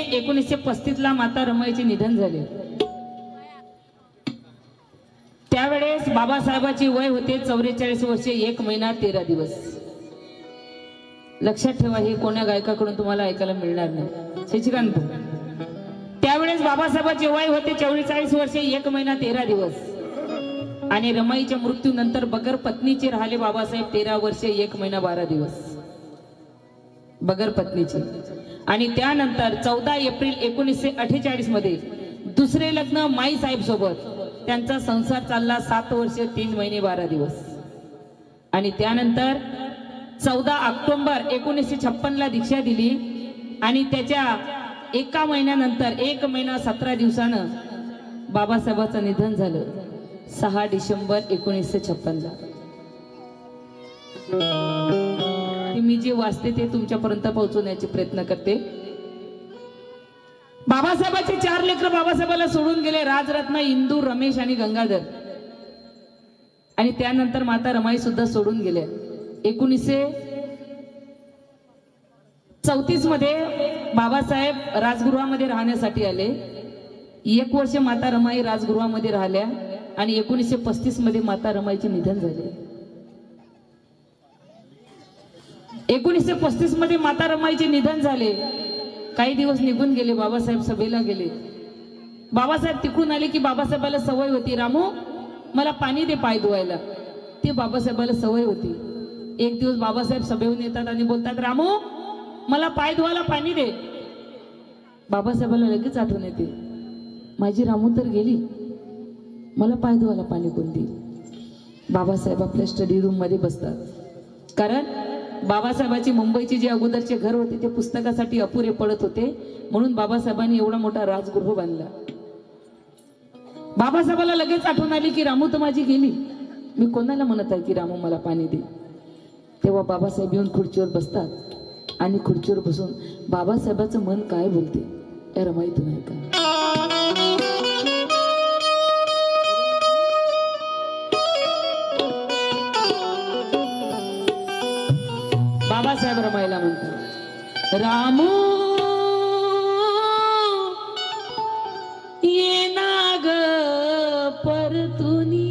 1935 ला माता रमाईचे निधन झाले। त्यावेळेस बाबासाहेबांची वय होते 44 वर्षे 1 महिना 13 दिवस। लक्षात ठेवा, हे कोण्या गायकाकडून तुम्हाला ऐकायला मिळणार नाही। शशिकांत, त्यावेळेस बाबासाहेबांचे वय होते 44 वर्षे 1 महिना 13 दिवस आणि रमाईच्या मृत्यूनंतर बगर पत्नीचे राहिले बाबासाहेब 13 वर्षे 1 महिना 12 दिवस बगर पत्नीचे। आणि त्यानंतर 14 एप्रिल 1948 मध्ये दुसरे लग्न माई साहेब सोबत त्यांचा संसार चालला 7 वर्षे 3 महिने 12 दिवस। आणि त्यानंतर 14 ऑक्टोबर 1956 ला दीक्षा दिली आणि त्याच्या 1 महिन्यानंतर 1 महिना 17 दिवसानं बाबासाहेबांचं निधन झालं 6 डिसेंबर 1956 ला। मी जे वाचते ते तुमच्यापर्यंत पोहोचवण्याचे प्रयत्न करते। बाबासाहेबांचे 4 लेकरं बाबासाहेबाला सोडून गेले, राजरत्न, इंदू, रमेश आणि गंगाधर। आणि त्यानंतर माता रमाई सुद्धा सोडून गेल्या। 1934 मध्ये बाबासाहेब राजगृहामध्ये राहण्यासाठी आले। 1 वर्ष माता रमाई राजगृहामध्ये राहिल्या आणि 1935 मध्ये माता रमाईचे निधन झाले। 1935 मध्ये माता रमाईचे निधन झाले। काही दिवस निघून गेले, बाबासाहेब सभेला गेले। बाबासाहेब तिकडून आले की बाबासाहेबाला सवय होती, रामू मला पाणी दे पाय धुवायला। ते बाबासाहेबाला सवय होती। एक दिवस बाबासाहेब सभेहून येतात आणि बोलतात, रामू मला पाय धुवायला पाणी दे। बाबासाहेबाला लगेच आठवण येते, माझी रामू तर गेली, मला पाय धुवायला पाणी कोण देईल। बाबासाहेब आपल्या स्टडी रूम मध्ये बसतात, कारण बाबासाहेबांची मुंबईचे जे अगोदरचे घर होते ते पुस्तकासाठी अपुरे पडत होते, म्हणून बाबासाहेबांनी एवढा मोठा राजगृह बांधला। बाबासाहेबाला लगेच आठवण आली की रामू तर माझी गेली, मी कोणाला म्हणत आहे की रामू मला पाणी दे। तेव्हा बाबासाहेब येऊन खुर्चीवर बसतात आणि खुर्चीवर बसून बाबासाहेबांचं मन काय बोलते यार माहित नाही का। बाबासाहेब रमाईला म्हणतात, रामू ये नाग परतुनी।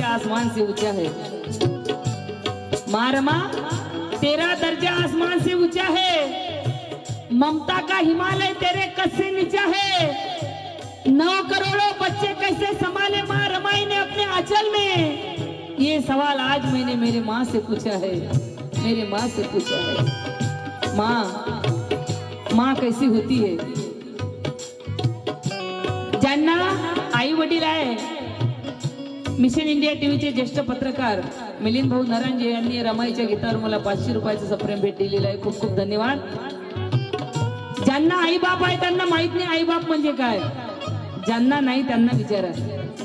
आसमान से ऊंचा है, मारमा तेरा दर्जा आसमान से ऊंचा है, ममता का हिमालय तेरे कद से नीचा है। 9 करोड़ों बच्चे कैसे संभाले माँ रमाई ने अपने आंचल में, ये सवाल आज मैंने मेरे माँ से पूछा है, मेरे माँ से पूछा है। माँ कैसी होती है। ज्यांना आई वडील आहे, मिशन इंडिया टीव्हीचे ज्येष्ठ पत्रकार मिलिंद भाऊ नरांजे यांनी रमाईच्या गीतावर मला 500 रुपयाचं सप्रेम भेट दिलेलं आहे। खूप खूप धन्यवाद। ज्यांना आई बाप आहे त्यांना माहित नाही आई बाप म्हणजे काय, ज्यांना नाही त्यांना विचारा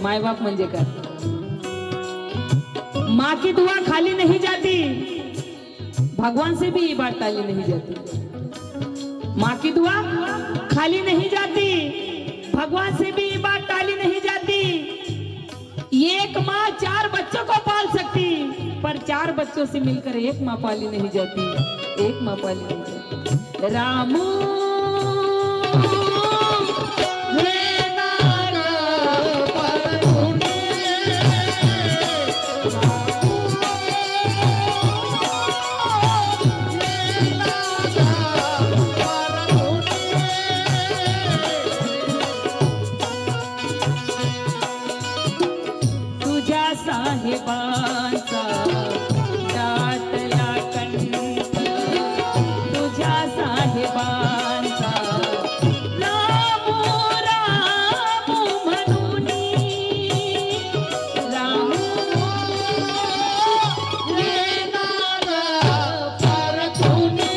माय बाप म्हणजे काय। माँ की दुआ खाली नहीं जाती, भगवान से भी ये बात टाली नहीं जाती। माँ की दुआ खाली नहीं जाती, भगवान से भी ये बात टाली नहीं जाती। एक माँ 4 बच्चों को पाल सकती, पर 4 बच्चों से मिलकर एक माँ पाली नहीं जाती, एक माँ पाली नहीं जाती। रामू साहेबांचा दाटला कंठ, तुझ्या साहेबांचा रामू रामू म्हणूनी, रामू येणार परतुनी,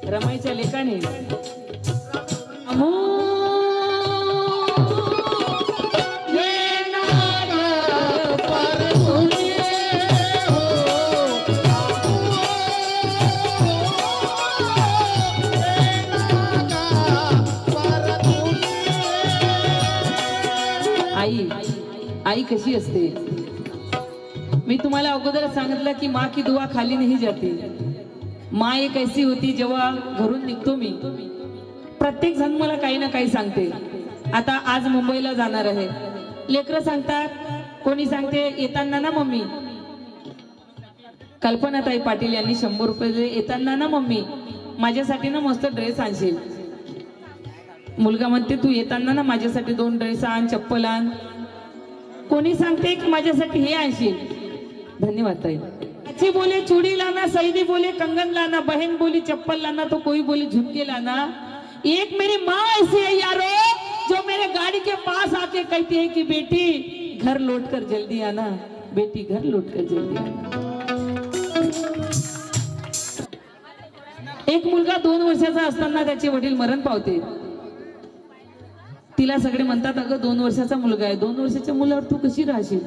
रमाईच्या लेखाने आई आई कशी असते, मी तुम्हाला अगोदर सांगितलं की माँ की दुआ खाली नहीं जाती। माँ एक ऐसी होती, जेव्हा घरून निघतो मी प्रत्येक जण मला काही ना काही सांगते। आता आज मुंबईला जाणार आहे, लेकरं सांगतात, कोणी सांगते येताना ना मम्मी, कल्पनाताई पाटील यांनी 100 रुपये दिले, येताना ना मम्मी माझ्यासाठी ना मस्त ड्रेस आणशील। मुलगा म्हणते तू येताना ना माझ्यासाठी 2 ड्रेस आण, चप्पल आण। कोणी सांगते की माझ्यासाठी हे आणशील। धन्यवाद ताई। अच्छी बोले चूड़ी लाना, सईदी बोले कंगन लाना, बहन बोली चप्पल लाना, तो कोई बोली झुमके लाना। एक मेरी माँ ऐसी है यारो, जो मेरे गाड़ी के पास आके कहती है कि बेटी घर लौट कर जल्दी आना, बेटी घर लौट कर जल्दी आना। एक मुलगा 2 वर्षाचा असताना त्याचे वडील मरण पावते। तिला सगळे म्हणतात अगं 2 वर्षाचा मुलगा आहे, 2 वर्षाच्या मुलावर तू कशी राहशील,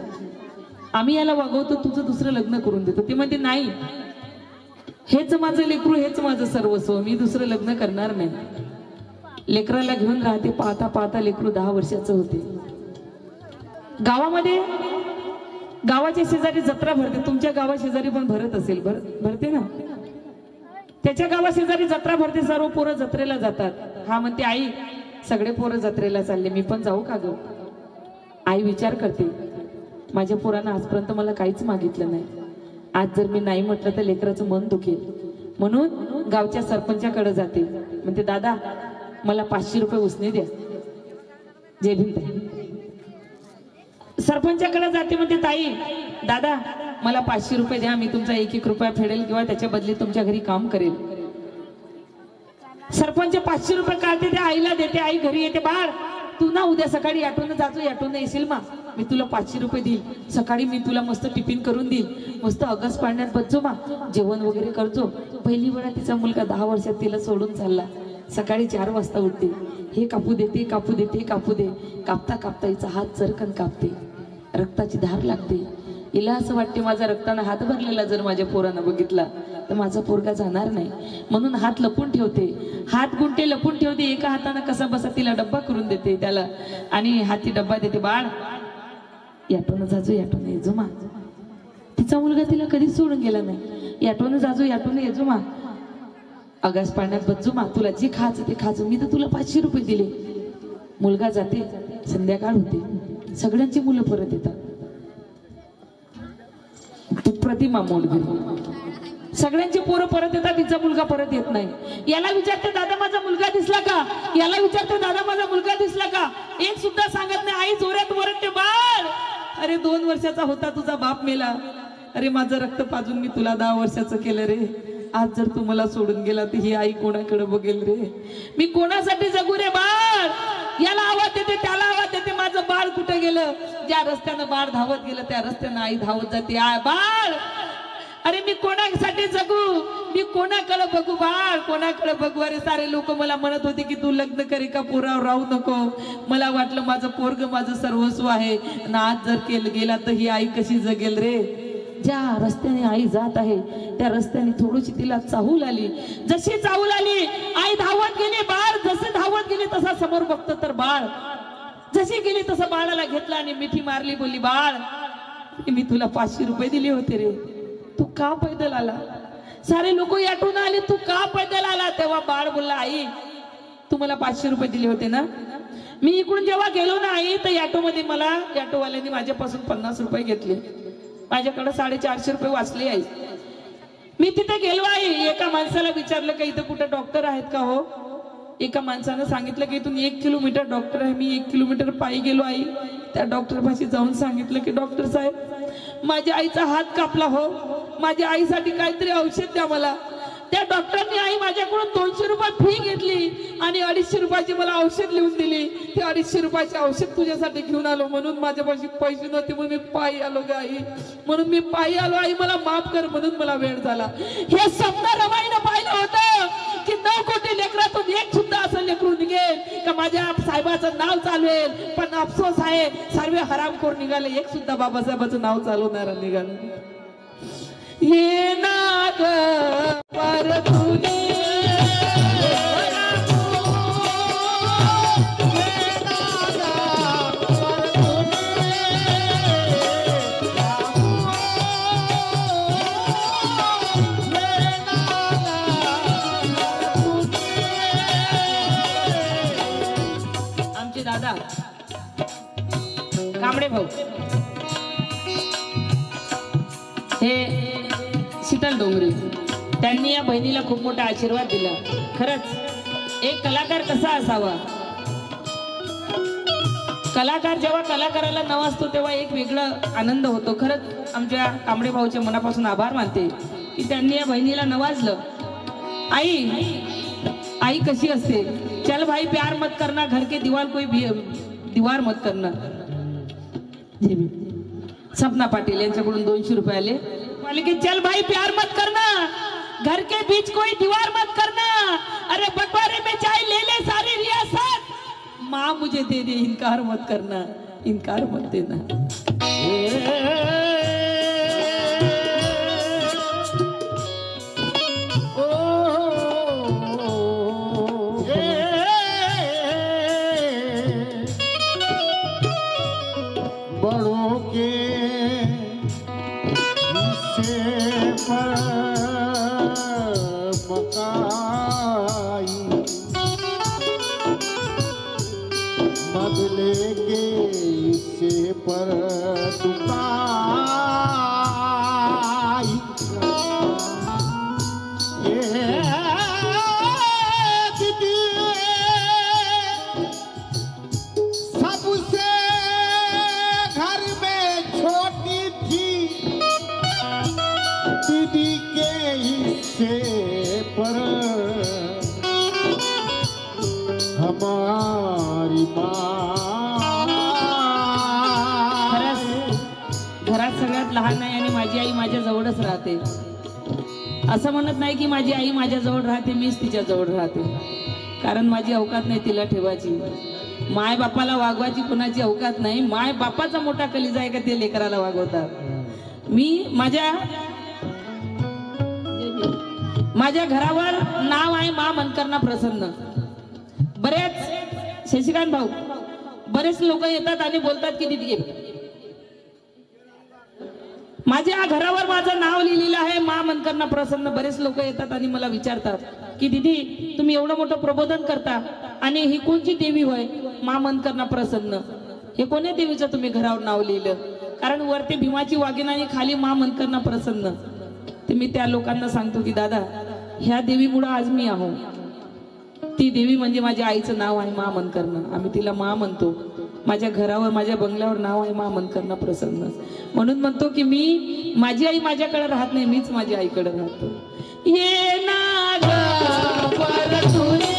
आम्ही याला वागवतो, तुझं दुसरं लग्न करून देतो। ती म्हणते नाही, हेच माझं लेकरू, हेच माझं सर्वस्व, मी दुसरं लग्न करणार नाही। लेकराला घेऊन राहते, पाहता पाहता लेकरू 10 वर्षाचं होते। गावामध्ये गावाच्या शेजारी जत्रा भरते, तुमच्या गावा शेजारी पण भरत असेल, भरते ना, त्याच्या गावा शेजारी जत्रा भरते, सर्व पोरं जत्रेला जातात। हा म्हणते आई सगळे पोरं जत्रेला चालले, मी पण जाऊ का ग? आई विचार करते, माझ्या पोरानं आजपर्यंत मला काहीच मागितलं नाही, आज जर मी नाही म्हटलं तर लेकराचं मन दुखेल, म्हणून गावच्या सरपंचाकडे जाते, म्हणते दादा मला 500 रुपये उसने द्या। जय भीम ताई। सरपंचाकडे जाते, म्हणते ताई दादा मला 500 रुपये द्या, मी तुमचा 1-1 रुपया फेडेल किंवा त्याच्या बदली तुमच्या घरी काम करेल। सरपंच 500 रुपये काढते, त्या आईला देते, आई घरी येते, बाळ तू ना उद्या सकाळी ऑटोने जातो, ऑटोने येशील मा, मी तुला 500 रुपये देईल, सकाळी मी तुला मस्त टिफिन करून देईल, मस्त ऑगस्ट पाळण्यात बसजो मा, जेवण वगैरे करजो। पहिली वेळा तिचा मुलगा 10 वर्षात तिला सोडून चालला, सकाळी 4 वाजता उठते, हे कापू देते कापू देते कापू दे, कापता कापता हिचा हात चरकन कापते, रक्ताची धार लागते। हिला असं वाटते माझा रक्तानं हात भरलेला जर माझ्या पोरानं बघितला तर माझा पोरगा जाणार नाही, म्हणून हात लपून ठेवते, हात गुंटे लपून ठेवते, एका हातानं कसा बसा तिला डब्बा करून देते त्याला, आणि हाती डब्बा देते, बाळ याटोनं जाजो याटोनं येजो मा। तिचा मुलगा तिला कधीच सोडून गेला नाही, याटोनं जाजो याटोनं येजो मा, आकाश पाण्यात बसजो मा, तुला जे खायचं ते खायचं, मी तर तुला 500 रुपये दिले। मुलगा जाते, संध्याकाळ होते, सगळ्यांची मुलं परत येतात, प्रतिमा मोड घरी, सगळ्यांचे पोरं परत येतात, तिचा मुलगा परत येत नाही। याला विचारते दादा माझा मुलगा दिसला का, याला विचारते दादा माझा मुलगा दिसला का, एक सुद्धा सांगत नाही। आई जोरात ओरडते, बाळ अरे 2 वर्षाचा होता तुझा बाप मेला, अरे माझं रक्त पाजून मी तुला 10 वर्षाचं केलं रे, आज जर तू मला सोडून गेला तर ही आई कोणाकडे बघेल रे, मी कोणासाठी जगू रे बाळ। याला आवाज देते होते त्याला आवाज देते, माझं बाळ कुठे गेलं? ज्या रस्त्यानं बाळ धावत गेलं त्या रस्त्यानं आई धावत जाते, आय बाळ, अरे मी कोणासाठी जगू, मी कोणाकडे बघू बाळ, कोणाकडे बघू? अरे सारे लोक मला म्हणत होते की तू लग्न करे का पोरावर राहू नको. मला वाटलं माझं पोरग माझं सर्वस्व आहे, आणि आज जर गेला तर ही आई कशी जगेल रे? ज्या रस्त्याने आई जात आहे त्या रस्त्याने थोडीशी तिला चाहूल आली. जशी चाहूल आली आई धावत गेली, बाळ जसे धावत गेली तसा समोर बघतो तर बाळ जशी गेली तसं बाळाला घेतला आणि मिठी मारली, बोलली बाळ मी तुला 500 रुपये दिले होते रे, तू का पैदल आला? सारे लोक याटून आले, तू का पैदल आला? तेव्हा बाळ बोलला, आई तू मला 500 रुपये दिले होते ना, मी इकडून जेव्हा गेलो ना आई तर याटोमध्ये मला याटोवाल्यांनी माझ्यापासून 50 रुपये घेतले, माझ्याकडे 450 रुपये वाचले. आई मी तिथे गेलो आई, एका माणसाला विचारलं का इथं कुठे डॉक्टर आहेत का हो? एका माणसानं सांगितलं की इथून 1 किलोमीटर डॉक्टर आहे. मी 1 किलोमीटर पायी गेलो आई. त्या डॉक्टर पाशी जाऊन सांगितलं की डॉक्टर साहेब माझ्या आईचा हात कापला हो, माझ्या आईसाठी काहीतरी औषध द्या मला. त्या डॉक्टरनी आई माझ्याकडून 200 रुपये फी घेतली आणि 250 रुपयाची मला औषध लिहून दिली. ते 250 रुपयाचे औषध तुझ्यासाठी घेऊन आलो, म्हणून माझ्यापाशी पैसे नव्हते म्हणून मी पायी आलो ग आई, म्हणून मी पायी आलो आई, मला माफ कर, म्हणून मला वेळ झाला. हे स्वप्न रमाईनं पाहिलं होतं की 9 कोटी लेकरातून एक सुद्धा असं लेकरू निघेल का माझ्या साहेबाचं नाव चालवेल. पण अफसोस आहे सर्व हरामखोर निघाले, एक सुद्धा बाबासाहेबाचं नाव चालवणारा निघालं. ये नाग परतुनी आमचे दादा कांबळे भाऊ हे शीतल डोंगरे, त्यांनी या बहिणीला खूप मोठा आशीर्वाद दिला. खरंच एक कलाकार कसा असावा, कलाकार जेव्हा कलाकाराला नवाजतो तेव्हा एक वेगळा आनंद होतो. खरंच आमच्या कांबळे भाऊचे मनापासून आभार मानते की त्यांनी या बहिणीला नवाजलं. आई कशी असते, चल भाई प्यार मत करना, घर के दीवार कोई दीवार मत करना. सपना पाटील यांच्याकडून 200 रुपये आले, की चल भाई प्यार मत करना, घर के बीच कोई दीवार मत करना, अरे बकवारे में चाय ले ले सारी रियासत, माँ मुझे दे दे इनकार मत करना, इनकार मत देना. बड़ों के मकाई बदले के इससे पर दुकाई. दीदी सबसे घर में छोटी थी, दीदी के हिस्से पर हमारी घरात सगळ्यात लहान नाही आणि माझी आई माझ्या जवळच राहते. असं म्हणत नाही की माझी आई माझ्या जवळ राहते, मीच तिच्या जवळ राहते, कारण माझी अवकात नाही तिला ठेवायची. माय बापाला वागवायची कुणाची अवकात नाही. माय बापाचा मोठा कलिजा आहे का ते लेकराला वागवतात. मी माझ्या घरावर नाव आहे मा मनकरना प्रसन्न. बरेच शशिकांत भाऊ बरेच लोक येतात आणि बोलतात की दीदी माझ्या घरावर माझं नाव लिहिलेलं आहे मा मनकरना प्रसन्न. बरेच लोक येतात आणि मला विचारतात की दीदी तुम्ही एवढं मोठं प्रबोधन करता आणि ही कोणची देवी होय मा मनकरना प्रसन्न, हे कोण्या देवीचं तुम्ही घरावर नाव लिहिलं? कारण वरती भीमाची वाघीण आणि खाली मा मनकरना प्रसन्न. ते मी त्या लोकांना सांगतो की दादा ह्या देवीमुळे आज मी आहो. ती देवी म्हणजे माझ्या आईचं नाव आहे मा मनकरना, आम्ही तिला मा म्हणतो. माझ्या घरावर माझ्या बंगल्यावर नाव आहे मा मनकरना प्रसन्न. म्हणून म्हणतो की मी माझी आई माझ्याकडे राहत नाही, मीच माझ्या आईकडे राहतो. ये नाग परतुनी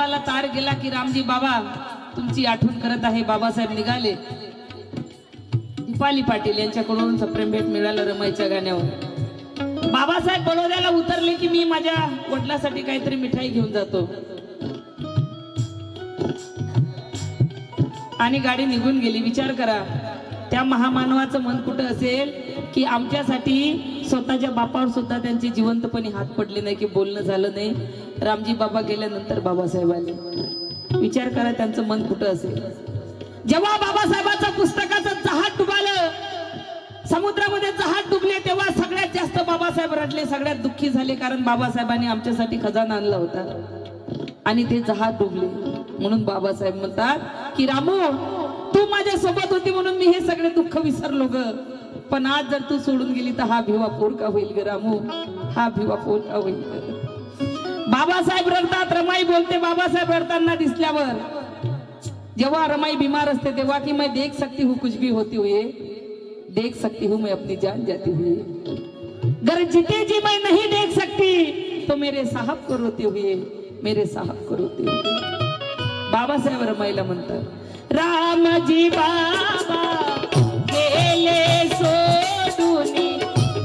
बाबासाहेबाला तार गेला की रामजी बाबा तुमची आठवण करत आहे. बाबासाहेब निघाले. दीपाली पाटील यांच्याकडून सप्रेम भेट मिळालं रमाईच्या गाण्यावर. बाबासाहेब बडोद्याला उतरले की मी माझ्या वडिलांसाठी काहीतरी मिठाई घेऊन जातो आणि गाडी निघून गेली. विचार करा त्या महामानवाचं मन कुठं असेल की आमच्यासाठी स्वतःच्या बापावर सुद्धा त्यांचे जिवंतपणे हात पडले नाही की बोलणं झालं नाही. रामजी बाबा गेल्यानंतर बाबासाहेब आले. विचार करा त्यांचं मन कुठं असेल. जेव्हा बाबासाहेबांचं पुस्तकाचं जहाज डुबालं, समुद्रामध्ये जहाज डुबले, तेव्हा सगळ्यात जास्त बाबासाहेब रडले, सगळ्यात दुःखी झाले. कारण बाबासाहेबांनी आमच्यासाठी खजाना आणला होता आणि ते जहाज डुबले. म्हणून बाबासाहेब म्हणतात की रामू तू माझ्या सोबत होती म्हणून मी हे सगळे दुःख विसरलो ग. पण आज जर तू सोडून गेली तर हा भिवा पोर का होईल ग रामू, हा भिवा पोर का होईल ग. बाबासाहेब रडतात, रमाई बोलते. बाबासाहेब रडताना दिसल्यावर जेव्हा रमाई बीमार असते तेव्हा की मैं देख सकती हूँ कुछ भी होती हुए, देख सकती हूँ मैं अपनी जान जाती हुई, गर जीते जी मैं नहीं देख सकती तो मेरे साहब को रोते हुए, मेरे साहब को रोते हुए. बाबासाहेब रमाईला म्हणतात रामजी बाबा गेले सोडून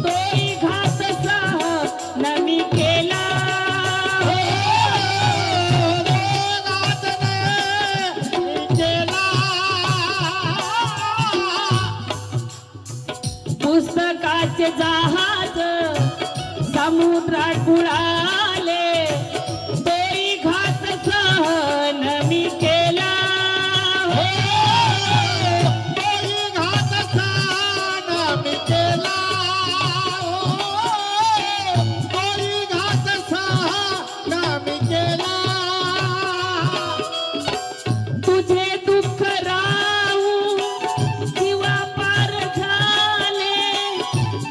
तोही घात सह नमी केला. पुस्तकाचे जहाज समुद्रात बुडाले, तोही घात सहन मी केला. तोही घात सहन मी केला. तोही घात सहन मी केला. तुझे दुःख राहू जीवा पार झाले,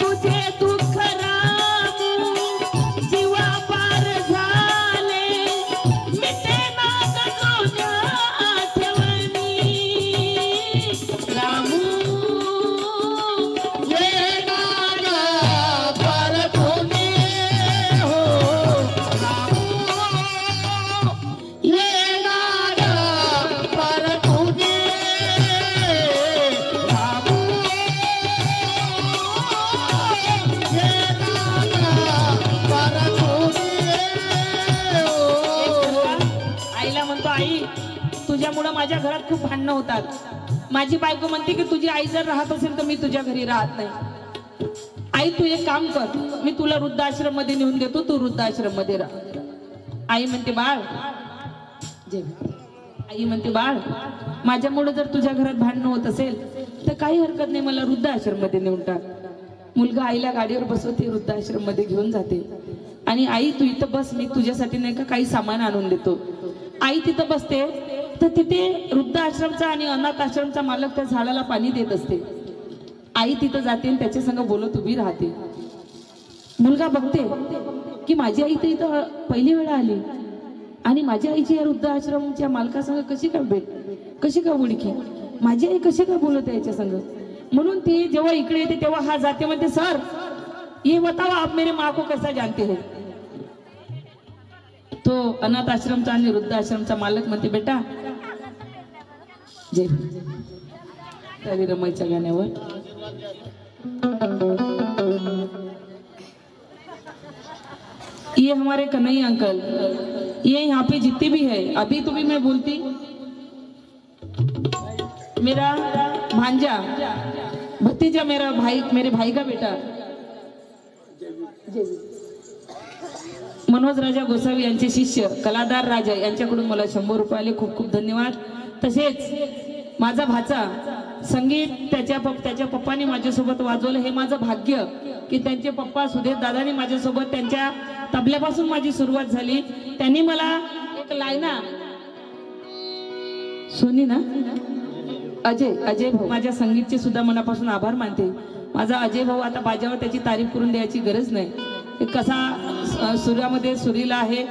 तुझे दुःख राहू जीवा पार झाले, मिटे ना तुझ्या आठवणी रामू. येणार परतुनी हो रामू, येणार परतुनी रामू, येणार परतुनी हो. आईला म्हणतो आई तुझ्यामुळं माझ्या घरात खूप भांडणं होतात. माझी बायको म्हणते की तुझी आई जर राहत असेल तर मी तुझ्या घरी राहत नाही. आई तू एक काम कर, मी तुला वृद्धाश्रम मध्ये नेऊन देतो, तू वृद्धाश्रम मध्ये राह. आई म्हणते बाळ आई म्हणते बाळ माझ्यामुळे जर तुझ्या घरात भांडणं होत असेल तर काही हरकत नाही, मला वृद्धाश्रम मध्ये नेऊन टाक. मुलगा आईला गाडीवर बसवते, वृद्धाश्रम मध्ये घेऊन जाते आणि आई तू इथं बस, मी तुझ्यासाठी नाही का काही सामान आणून देतो. आई तिथं बसते तर तिथे वृद्धाश्रमचा आणि अनाथ आश्रमचा मालक त्या झाडाला पाणी देत असते. आई तिथं जाते आणि त्याच्या संग बोलत उभी राहते. मुलगा बघते की माझी आई तर इथं पहिली वेळा आली आणि माझ्या आईची या वृद्धाश्रमच्या मालकासंग कशी का भेट, कशी का ओळखी, माझी आई कशी का बोलत आहे याच्या संग. म्हणून ती जेव्हा इकडे येते तेव्हा हा जाते म्हणते सर ये बताओ आप मेरे माँ को कैसा जानते हैं. तो अनाथ आश्रमचा आणि वृद्धाश्रमचा मालक म्हणते बेटा जय रवी रमाईच्या गाण्यावर ये हमारे कन्हैया अंकल, ये यहाँ पे जितने भी है, अभी तो भी मैं बोलती मेरा भांजा भतीजा, मेरा भाई, मेरे भाई का बेटा मनोज राजा गोसावी यांचे शिष्य कलादार राजा यांच्याकडून मला 100 रुपये आले. खूप खूप धन्यवाद. तसेच माझा भाचा संगीत त्याच्या पप्पाने माझ्यासोबत वाजवलं. हे माझं भाग्य की त्यांचे पप्पा सुधीर दादानी माझ्यासोबत, त्यांच्या तबल्यापासून माझी सुरुवात झाली. त्यांनी मला एक लायना सोनी ना अजय भाऊ, माझ्या संगीतचे सुद्धा मनापासून आभार मानते. माझा अजय भाऊ आता बाजावर त्याची तारीफ करून द्यायची गरज नाही. कसा सूर्यामध्ये सुरीला आहे,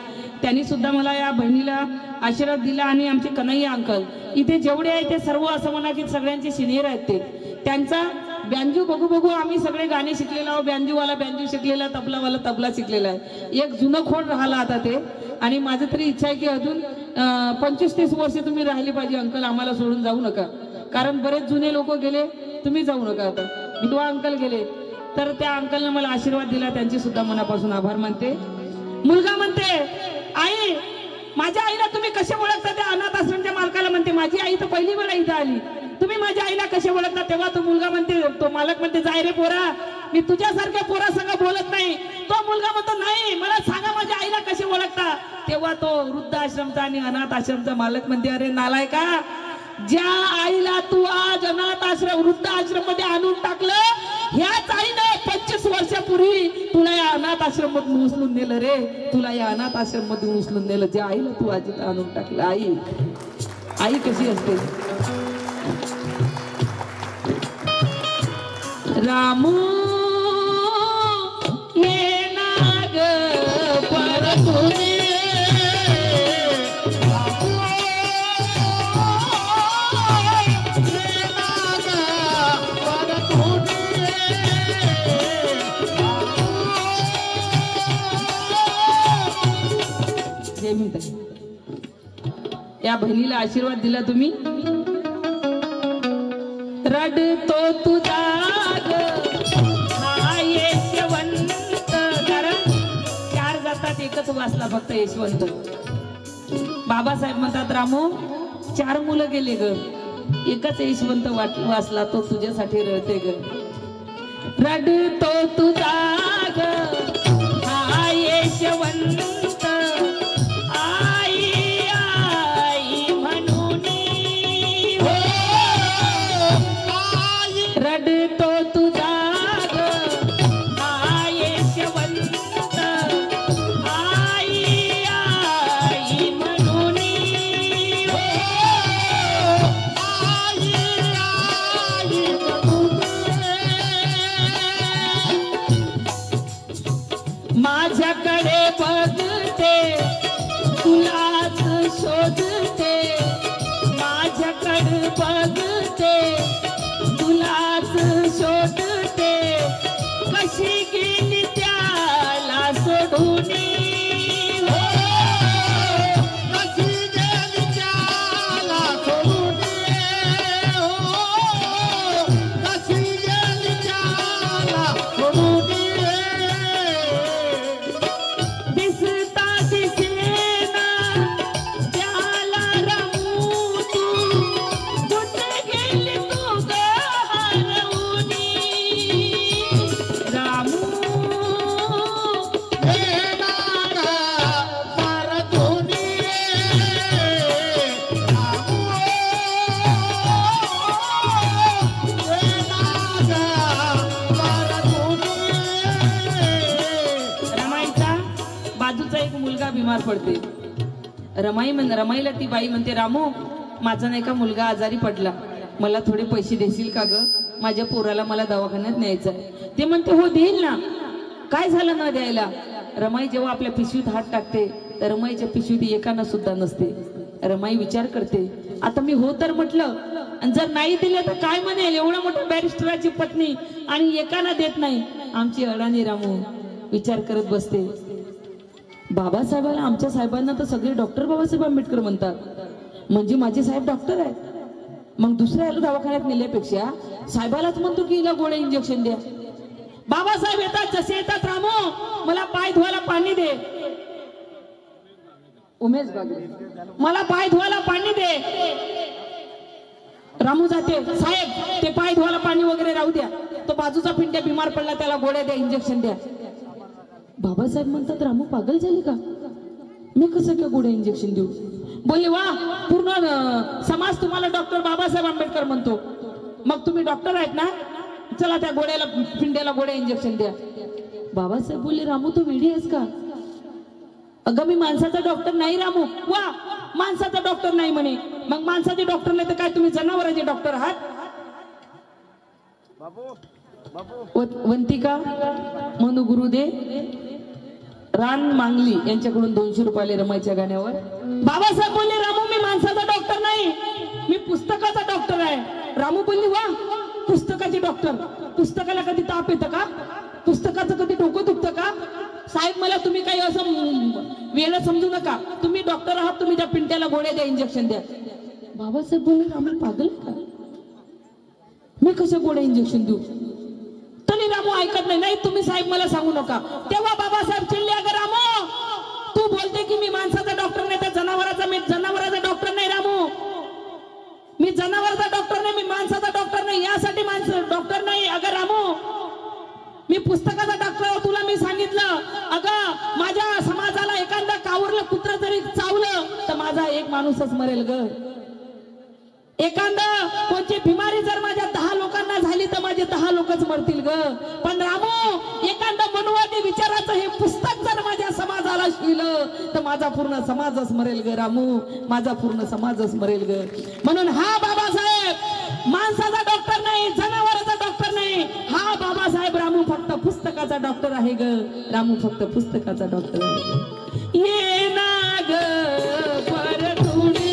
त्यांनी सुद्धा मला या बहिणीला आशीर्वाद दिला. आणि आमचे कन्हैया अंकल इथे जेवढे आहेत ते सर्व असं म्हणा की सगळ्यांचे सिनियर आहेत. ते त्यांचा बँजू बघू बघू आम्ही सगळे गाणे शिकलेलो आहोत. बँजूवाला बँजू शिकलेला, तबलावाला तबला शिकलेला आहे. एक जुनं खोड राहिला आता ते. आणि माझं तरी इच्छा आहे की अजून 25-30 वर्ष तुम्ही राहिली पाहिजे अंकल. आम्हाला सोडून जाऊ नका, कारण बरेच जुने लोक गेले, तुम्ही जाऊ नका. आता विधवा अंकल गेले, तर त्या अंकलने मला आशीर्वाद दिला, त्यांचे सुद्धा मनापासून आभार मानते. मुलगा म्हणते, आई माझ्या आईला तुम्ही कसे ओळखता? त्या अनाथ आश्रमच्या मालकाला म्हणते, माझी आई तर पहिली वेळा इथं आली, तुम्ही माझ्या आईला कसे ओळखता? तेव्हा तो मुलगा म्हणते, तो मालक म्हणते, जाय रे पोरा, मी तुझ्यासारख्या पोरासंग बोलत नाही. तो मुलगा म्हणतो, नाही मला सांगा माझ्या आईला कसे ओळखता? तेव्हा तो वृद्ध आश्रमचा आणि अनाथ आश्रमचा मालक म्हणते, अरे नालायका, ज्या आईला तू आज अनाथ आश्रम वृद्ध आश्रम मध्ये आणून टाकलं, ह्याच आईनं 25 वर्षापूर्वी तुला या अनाथ आश्रम मधून उचलून नेलं रे. तुला या अनाथ आश्रम मधून उचलून नेलं, ज्या आईला तू आज इथं आणून टाकलं. आई कशी असते? रामू ये नाग परतुनी, या बहिणीला आशीर्वाद दिला तुम्ही. रडतो तुझा हा यशवंत, कारण 4 जातात एकच वाचला फक्त यशवंत. बाबासाहेब म्हणतात, रामू 4 मुलं गेले ग, एकच यशवंत वाचला, तो तुझ्यासाठी रडते ग. रडतो तुझा हा यशवंत, रडतो तुझा हा यशवंत, आई आई म्हणून, माझ्याकडे बघते तुलाच शोधते, माझ्याकडे बघते तुलाच शोधते, कशी गेली त्याला सोडून, कशी गेली त्याला सोडून, कशी गेली त्याला सोडून. दिसता दिसेना त्याला रामू तू, कुठे गेली तू ग हरवूनी. रामू हे नाग परतुनी, रामू हे नाग परतुनी. रमाईचा बाजूचा एक मुलगा बिमार पडते. रमाईला ती बाई म्हणते, रामू माझा नाही का मुलगा आजारी पडला, मला थोडे पैसे देशील का ग? माझ्या पोराला मला दवाखान्यात न्यायचं आहे. ते म्हणते, हो देईल ना, काय झालं न द्यायला? रमाई जेव्हा आपल्या पिशवीत हात टाकते, तर रमाईच्या पिशवीत एकानं सुद्धा नसते. रमाई विचार करते, आता मी हो तर म्हटलं, आणि जर नाही दिले तर काय म्हणेल? एवढा मोठा बॅरिस्टराची पत्नी आणि एकानं देत नाही. आमची अडाणी रामू विचार करत बसते, बाबासाहेबांना, आमच्या साहेबांना तर सगळे डॉक्टर बाबासाहेब आंबेडकर म्हणतात, म्हणजे माझे साहेब डॉक्टर आहेत. मग दुसऱ्याला दवाखान्यात नेल्यापेक्षा साहेबालाच म्हणतो की हिला गोळ्या इंजेक्शन द्या. बाबासाहेब येतात, जसे येतात, रामू मला पाय धुवायला पाणी दे. उमेश बागले, मला पाय धुवायला पाणी दे. रामू जाते, साहेब ते पाय धुवायला पाणी वगैरे राहू द्या, तो बाजूचा पिंट्या बिमार पडला, त्याला गोळ्या द्या, इंजेक्शन द्या. बाबासाहेब म्हणतात, रामू पागल झाली का? मी कसं काय गोळ्या इंजेक्शन देऊ? बोलले, वा, पूर्ण समाज तुम्हाला डॉक्टर बाबासाहेब आंबेडकर म्हणतो, मग तुम्ही डॉक्टर आहेत ना, चला त्या गोळ्याला पिंड्याला गोळ्या इंजेक्शन द्या. बाबासाहेब बोलले, रामू तू वेडी आहेस का? अगं मी माणसाचा डॉक्टर नाही रामू. वा, माणसाचा डॉक्टर नाही म्हणे, मग माणसाचे डॉक्टर नाही तर काय तुम्ही जनावरांचे डॉक्टर आहात? वंतिका मनु गुरुदे रान मांगली यांच्याकडून 200 रुपये रमाईच्या गाण्यावर. बाबासाहेब बोलले, रामू मी माणसाचा डॉक्टर नाही, मी पुस्तकाचा डॉक्टर आहे. रामू बोलली, वा, पुस्तक पुस्तकाचे डॉक्टर, पुस्तकाला कधी ताप येतं का? पुस्तकाचं कधी डोकं दुखतं का? साहेब मला तुम्ही काही असं वेळ समजू नका, तुम्ही डॉक्टर आहात, तुम्ही त्या पिंट्याला गोळ्या द्या, इंजेक्शन द्या. बाबासाहेब बोलले आम्ही पागल का? मी कशा गोळ्या इंजेक्शन देऊ? तरी रामू ऐकत नाही. नाही तुम्ही साहेब मला सांगू नका. तेव्हा बाबासाहेब चिडले, अगं रामू तू बोलते की मी माणसाचा डॉक्टर नाही तर जनावराचा डॉक्टर नाही. रामू मी जनावराचा डॉक्टर नाही, मी माणसाचा डॉक्टर नाही, यासाठी माणसं डॉक्टर नाही. अगं रामू मी पुस्तकाचा डॉक्टर, तुला मी सांगितलं अगं माझ्या समाजाला एखादा कावरलं कुत्र जरी चावलं तर माझा एक माणूसच मरेल ग. एखादा कोणती बिमारी जर माझ्या 10 लोकांना झाली तर माझे 10 लोकच मरतील ग. पण रामू एखादा मनुवादी विचाराचं हे पुस्तक जर माझ्या समाजाला शिलं तर माझा पूर्ण समाजच मरेल ग. रामू माझा पूर्ण समाजच मरेल ग. म्हणून हा बाबासाहेब माणसाचा डॉक्टर नाही, जनावराचा डॉक्टर नाही. हा बाबासाहेब रामू फक्त पुस्तकाचा डॉक्टर आहे ग. रामू फक्त पुस्तकाचा डॉक्टर आहे. ये ना ग परतुडी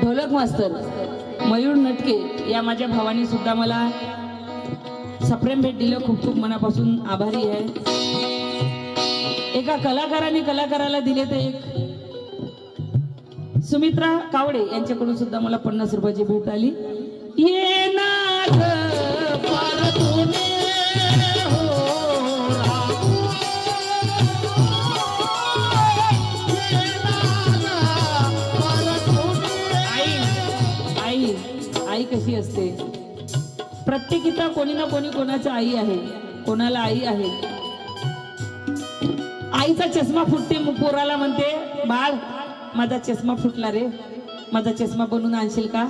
ढोलक मास्तर मयूर नटके या माझ्या भावाने सुद्धा मला सप्रेम भेट दिलं. खूप खूप मनापासून आभारी आहे. एका कलाकाराने कलाकाराला दिले ते एक सुमित्रा कावडे यांच्याकडून सुद्धा मला 50 रुपयाची भेट आली. ये ना ग परतुडी आई कशी असते. प्रत्येकीचा कोणी ना कोणी कोणाची आई आहे, कोणाला आई आहे. आईचा चष्मा फुटते, पोराला म्हणते बाळ माझा चष्मा फुटला रे, माझा चष्मा बनवून आणशील का?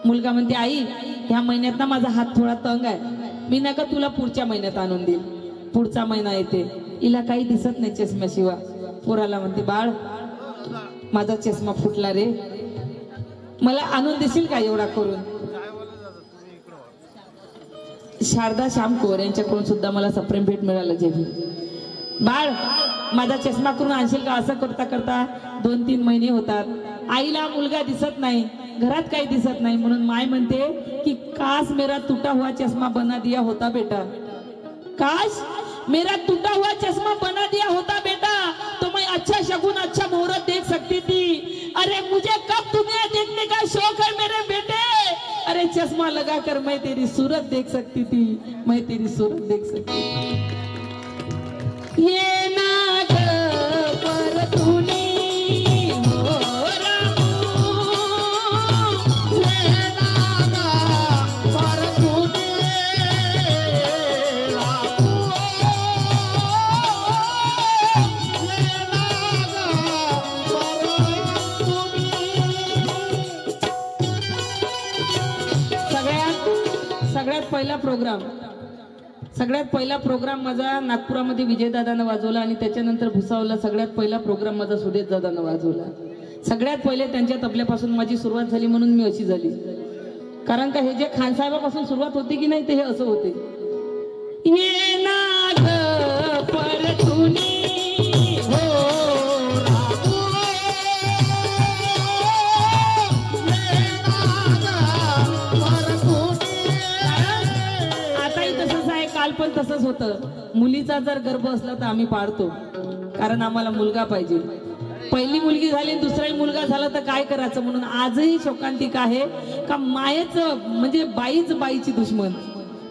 मुलगा म्हणते आई ह्या महिन्यात ना माझा हात थोडा तंग आहे, मी नका तुला पुढच्या महिन्यात आणून देईल. पुढचा महिना येते, हिला काही दिसत नाही चष्म्याशिवाय. पोराला म्हणते बाळ माझा चष्मा फुटला रे, मला आणून देशील का एवढा करून? शारदा श्यामकोर यांच्याकडून सुद्धा मला सप्रेम भेट मिळालं. जेवी बाळ माझा चष्मा करून आणशील का? असं करता करता 2-3 महिने होतात. आईला मुलगा दिसत नाही, घरात काही दिसत नाही, म्हणून माय म्हणते की काश मेरा टूटा हुआ चष्मा बना दिया होता बेटा, काश मेरा टूटा हुआ चष्मा बना दिया होता बेटा तो मैं अच्छा शगुन अच्छा मुहूर्त देख सकती थी. अरे मुझे कब दुनिया देखने का शौक है मेरे बेटे, अरे चश्मा लगाकर मैं तेरी सूरत देख सकती थी, मैं तेरी सूरत देख सकती थी. ये ना ग परतुडी हो रामू, ये ना ग परतुडी रामू, ये ना ग परतुडी. सगळ्यात पहिला प्रोग्राम माझा नागपुरामध्ये विजयदादानं वाजवला आणि त्याच्यानंतर भुसावळला सगळ्यात पहिला प्रोग्राम माझा सुदेश दादानं वाजवला. सगळ्यात पहिले त्यांच्या तबल्यापासून माझी सुरुवात झाली, म्हणून मी अशी झाली. कारण का हे जे खानसाहेबापासून सुरुवात होती की नाही ते हे असं होते. ये ना ग परतुडी हो रामू, ये ना ग परतुडी. आताही तसंच आहे, काल पण तसंच होतं. मुलीचा जर गर्भ असला तर आम्ही पाडतो, कारण आम्हाला मुलगा पाहिजे. पहिली मुलगी झाली दुसराही मुलगा झाला तर काय करायचं, म्हणून आजही शोकांतिक आहे का मायेचं म्हणजे बाईच बाईची दुश्मन.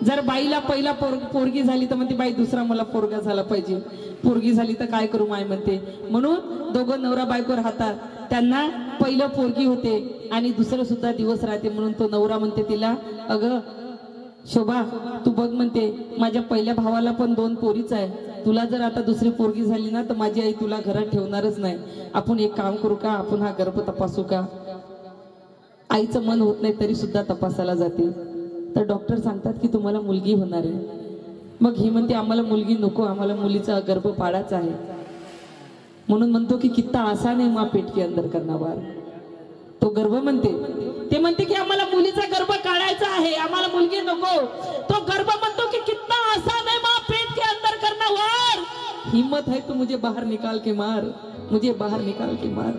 जर बाईला पहिला पोरगी झाली तर म्हणते बाई दुसरा मला पोरगा झाला पाहिजे, पोरगी झाली तर काय करू माय म्हणते. म्हणून दोघं नवरा बायको राहतात, त्यांना पहिलं पोरगी होते आणि दुसरं सुद्धा दिवस राहते. म्हणून तो नवरा म्हणते तिला अगं शोभा तू बघ म्हणते माझ्या पहिल्या भावाला पण 2 पोरीच आहे, तुला जर आता दुसरी पोरगी झाली ना तर माझी आई तुला घरात ठेवणारच नाही. आपण एक काम करू का, आपण हा गर्भ तपासू का? आईचं मन होत नाही तरी सुद्धा तपासायला जाते. तर डॉक्टर सांगतात की तुम्हाला मुलगी होणार आहे. मग ही म्हणते आम्हाला मुलगी नको, आम्हाला मुलीचा गर्भ पाडायचा आहे. म्हणून म्हणतो की कित्ता आसान आहे माँ पेट के अंदर करना वार. तो गर्भ म्हणते, ते म्हणते की आम्हाला मुलीचा गर्भ काढायचा आहे, आम्हाला मुलगी नको. तो गर्भ म्हणतो की कितना आसान है माँ पेट के अंदर करना वार. हिम्मत है तो मुझे बाहर निकाल के मार, मुझे बाहर निकाल के मार.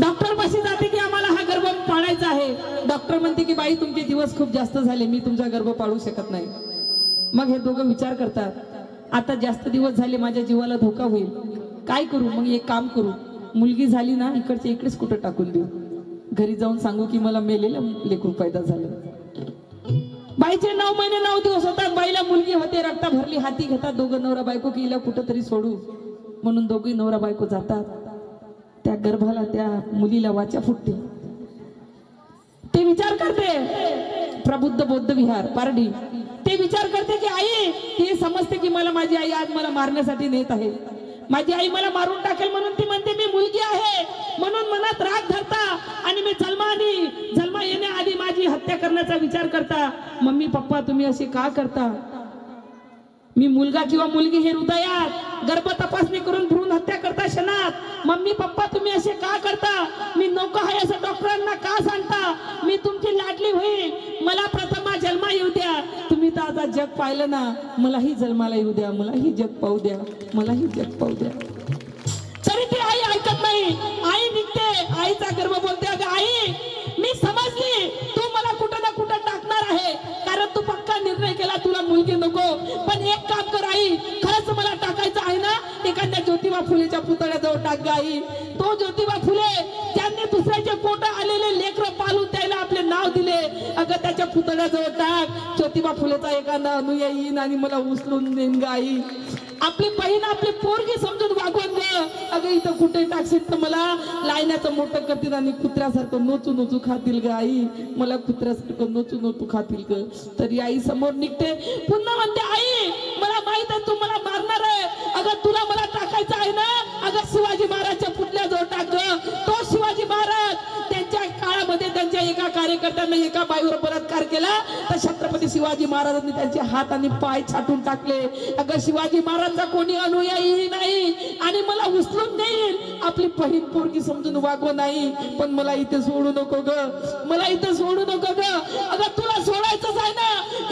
डॉक्टर पाशी जाते की आम्हाला हा गर्भ पाडायचा आहे. डॉक्टर म्हणते की बाई तुमचे दिवस खूप जास्त झाले, मी तुमचा गर्भ पाडू शकत नाही. मग हे दोघं विचार करतात, आता जास्त दिवस झाले, माझ्या जीवाला धोका होईल, काय करू. मग एक काम करू, मुलगी झाली ना इकडच्या इकडेच कुठं टाकून देऊ, घरी जाऊन सांगू की मला मेलेलं लेकरू पैदा झालं. बाईचे 9 महिने 9 दिवस होतात, बाईला मुलगी होते, रक्ता भरली, हाती घेतात दोघं नवरा बायको की हिला कुठं तरी सोडू. म्हणून दोघी नवरा बायको जातात. त्या गर्भाला, त्या मुलीला वाचा फुटते. ते विचार करते, प्रबुद्ध बौद्ध विहार पारडी, ते विचार करते की आई, ते समजते की मला माझी आई आज मला मारण्यासाठी नेत आहे, माझी आई मला मारून टाकेल. म्हणून ती म्हणते मी मुलगी आहे म्हणून मनात राग धरता आणि मी जन्मा येण्याआधी माझी हत्या करण्याचा विचार करता. मम्मी पप्पा तुम्ही असे का करता. मी मुलगा किंवा मुलगी हे हृदयात गर्भ तपासणी करून भ्रूण हत्या करता क्षणात. मम्मी पप्पा तुम्ही असे का करता. मी नको आहे असं डॉक्टरांना का सांगता. मी तुमची लाडली होईल, मला प्रथम जन्मा येऊ द्या. तुम्ही तर आता जग पाहिलं ना, मलाही जन्माला येऊ द्या, मलाही जग पाहू द्या, मलाही जग पाहू द्या. तरी ती आई ऐकत नाही. आई निघते, आईचा गर्भ बोलते, अगं आई मी समजली तू मला कुठं ना कुठं टाकणार आहे, कारण तू पक्का निर्णय केला तुला मुलगी नको. पण एक काम कर आई, खरंच मला टाकायचं आहे ना, एखाद्या ज्योतिबा फुलेच्या पुतळ्याजवळ टाक आई. तो ज्योतिबा फुले त्यांनी दुसऱ्याचे पोट आलेले लेकरं पालून त्याला आपले नाव दिले, अगं त्याच्या पुतळ्याजवळ टाक. ज्योतिबा फुलेचा एखादा अनुयायी येईन आणि मला उचलून देईन ग आई. आपली बहीण आपली पोरगी समजून वागवून दे. अगं इथं कुठे टाकशील तर मला लायण्याचं मोठं करतील आणि कुत्र्यासारखं नोचू नोचू खातील ग आई, मला कुत्र्यासारखं नोचू नोचू खातील ग. तरी आई समोर निघते, पुन्हा म्हणते आई मला माहित आहे तू मला मारणार आहे, अगं तुला मला टाकायचं आहे ना, अगं शिवाजी महाराजच्या पुतळ्याजवळ टाक. तो शिवाजी महाराज त्यांच्या काळामध्ये त्यांच्या एका कार्यकर्त्यांना एका बाईवर बलात्कार केला, तर छत्रपती शिवाजी महाराजांनी त्यांचे हात आणि पाय छाटून टाकले. अगं शिवाजी महाराजांचा कोणी अनुयायी नाही आणि मला उचलून देईल. आपली बहीण पोरगी समजून वागव नाही, पण मला इथे सोडू नको ग, मला इथे सोडू नको ग. अगं तुला सोडायचंच आहे ना,